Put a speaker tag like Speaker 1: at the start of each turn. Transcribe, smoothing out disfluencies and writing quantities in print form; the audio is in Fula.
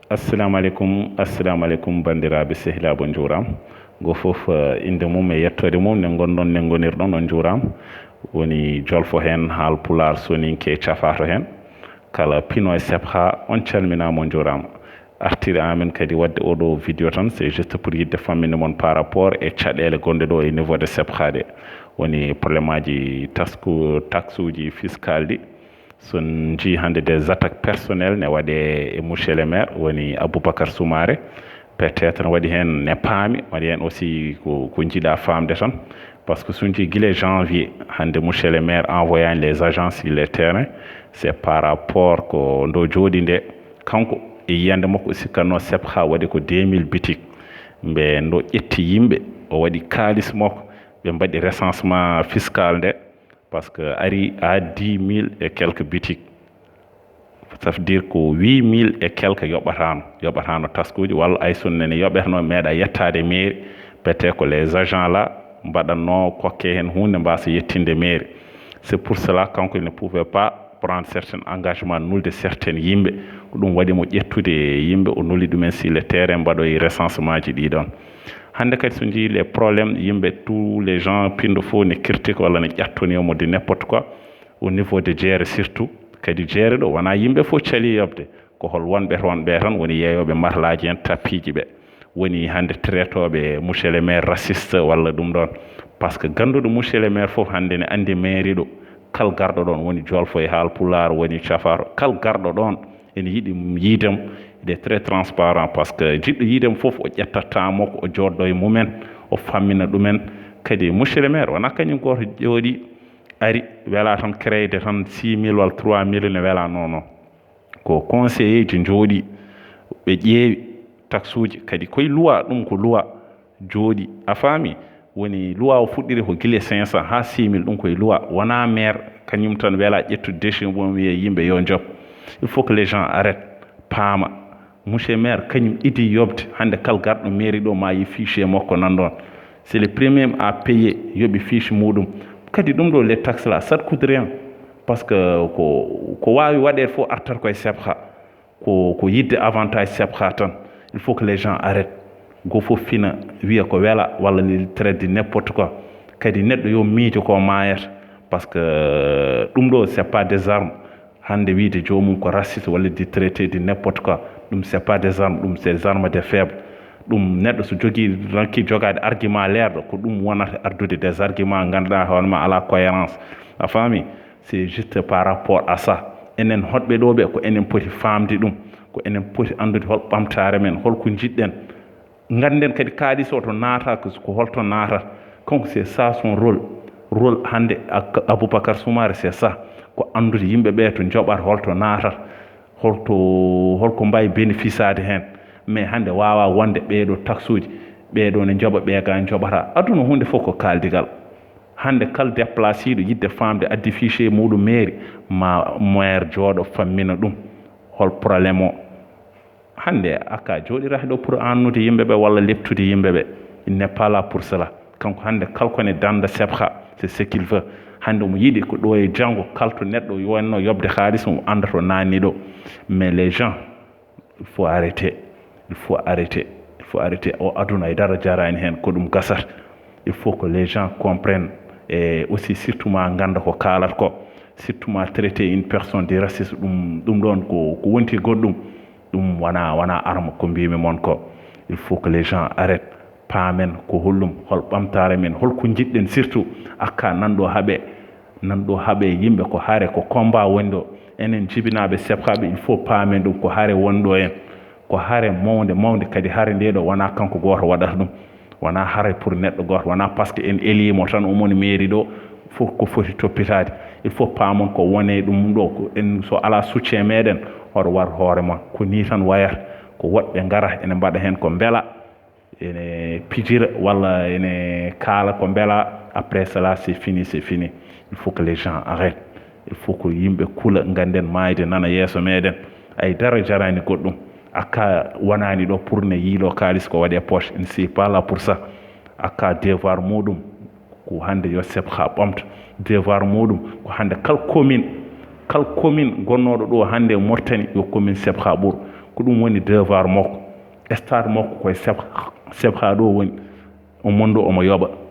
Speaker 1: assalamu alaikum bandiraɓe sehilaɓe juuram go foof inde mum e yettode mum ne gonɗon ne gonirɗon on juuram woni jolfo hen haal pular soninke cafato hen kala pino e sebha on calminama on juurama artire amen kadi wadde oɗo vidéo tan c'est juste pour yidde famminde moon par rapport e caɗele gonɗe ɗo e niveau de sebha ɗe woni probléme aji taxe uji fiscal ɗi son ji hande des attaques personnelles ne waɗe e monsieur le maire woni Aboubacar Soumaré peut-être ne waɗi hen ne paami waɗi hen aussi ko jiiɗa famde tan par ce que so jii guila janvier hande monsieur le maire envoyani les agents sur le terrain c'est par rapport ko ndo jooɗi nde kanko e yiyande makko sikkanno sebha waɗi ko 2000 boutique mbe ndo ƴetti yimɓe o waɗi kalis makko ɓe mbaɗi recensement fiscal nde parce que ari à 10 000 et quelques boutiques ça veut dire ko 8 000 et quelques yoɓatano taskuji walla ay sunne ne yoɓetano meeɗa yettade mairie peut-être ko les agents là mbaɗanno kokke hen hunde mbasa yettinde mairie c'est pour cela kanko il ne pouvait pas prendre certains engagements nulde certaines yimɓe ko ɗum waɗimo ƴettude yimɓe o nuli ɗumen sur le terrain mbaɗoye recensement ji ɗiɗon hande kadi so jii les problèmes yimɓe tous les gens pindo fof ne critique walla ne ƴattonimo de n'importe quoi au niveau de jeere surtout kadi jeere ɗo wona yimɓe fof cali yobde ko hol wonɓe toon ɓe tan woni yeeyoɓe marlaji en tappiji ɓe woni hande traitoɓe monsieur le maire raciste walla ɗum ɗon par ce que ganduɗo monsieur le maire fof hande ne andi mairie ɗo kal garɗo ɗon woni jolfo e haal pulaar woni cafaro kal garɗo ɗon ene yiiɗi yiidem il est très transparent par ce que jiɗɗo yiidem fof o ƴettattamo ko o joddo e mumen o fammina ɗumen kadi monsieur le maire wona kañum goto jooɗi ari wela tan créede tan 6 000 walla 3 000 ne wela non ko conseiller ji jooɗi ɓe ƴeewi taxe uji kadi koye loi ɗum ko loi jooɗi a faami woni loi o fuɗɗiri ko guila 500 ha 6 000 ɗum koye loi wona maire kañum tan wela ƴettude décision mum wiye yimɓe yo job il faut que les gens arrêtent paama monsieur maire kañum idi yobde hande kal garɗo mairie ɗo ma yi fichier makko nan ɗon c'est le premier à payer yoɓi fiche muɗum kadi ɗum ɗo les taxes là ça ne coûte rien par ce que ko wawi waɗede fof artat koye sebha ko yidde avantage sebha tan il faut que les gens arrêtent go fof fina wiya ko wela walla li traite de n'importe quoi kadi neɗɗo yo miijo ko mayata par ce que ɗum ɗo c'est pas des armes hande wiide jomum ko raciste walla di traité de n'importe quoi ɗum c'est pas des armes ɗum c'est des armes de faible ɗum neɗɗo so jogui ranki jogade argument leerɗo ko ɗum wonata ardude des arguments ganduɗa hoorema ala cohérence a faami c'est juste par rapport à ça enen hoɗɓe ɗo ɓe ko enen poti famde ɗum ko enen poti andude hol ɓamtare men holko jiɗɗen ganden kadi kaalis o to naata ko holto naatata kanko c'est ça son rôle hande Aboubacar Soumaré c'est ça ko andude yimɓe ɓe to joɓata holto naatata holko mbawi bénéficiade hen mais hande wawa wonde ɓeeɗo taxe uji ɓeeɗo ne joɓa ɓeega joɓata aduna hunde fof ko kaldigal hande kala déplacé ɗo yidde famde addi fichier muɗum mairie ma maire jooɗo fammina ɗum hol probléme o hande aka jooɗirata ɗo pour annude yimɓeɓe walla leptude yimɓeɓe il n'est pas là pour cela kanko hande kalkone danda sebha c'est ce qu'il veut hande omo yiiɗi ko ɗo e janggo kalto neɗɗo wonno yobde haalis mo anda to nanni ɗo mais les gens il faut arrêter o aduna e dara jarani hen ko ɗum gasata il faut que les gens comprennent et aussi surtout ma ganda ko kaalata ko surtout ma traiter une personne de racisme ɗum ɗon ko wonti goɗɗum ɗum wona arme ko mbimi moon ko il faut que les gens arrêtent paamen ko hollum hol ɓamtare men holko jiɗɗen surtout akka nanɗo haaɓe yimɓe ko haare ko combat woni ɗo enen jibinaɓe sebhaɓe il faut paamen ɗum ko haare wonɗo en ko haare mawde kadi haare nde ɗo wona kanko goto waɗata ɗum wona haare pour neɗɗo goto wona par ce que en elimo tan omoni mairie ɗo fof ko foti toppitade il faut paamon ko wone ɗum ɗo ko en so ala soutien meɗen hoɗo war hoorema ko ni tan wayata ko woɗɓe gara ene mbaɗa hen ko beela ene pijira walla ene kaala ko beela après cela c'est fini il faut que les gens arrêtent il faut que yimɓe kula ganden mayde nana yeeso meɗen ay dara jarani goɗɗum akka wonani ɗo pour ne yiilo kalis ko waɗe poche en c'est pas là pour ça akka devoir muɗum ko hande yo sebha ɓamta devoir muɗum ko hande kal commune gonnoɗo ɗo hande Mauritanie yo commune sebha ɓuur ko ɗum woni devoir makko stade makko koye seb ha ɗo woni o mondo omo yoɓa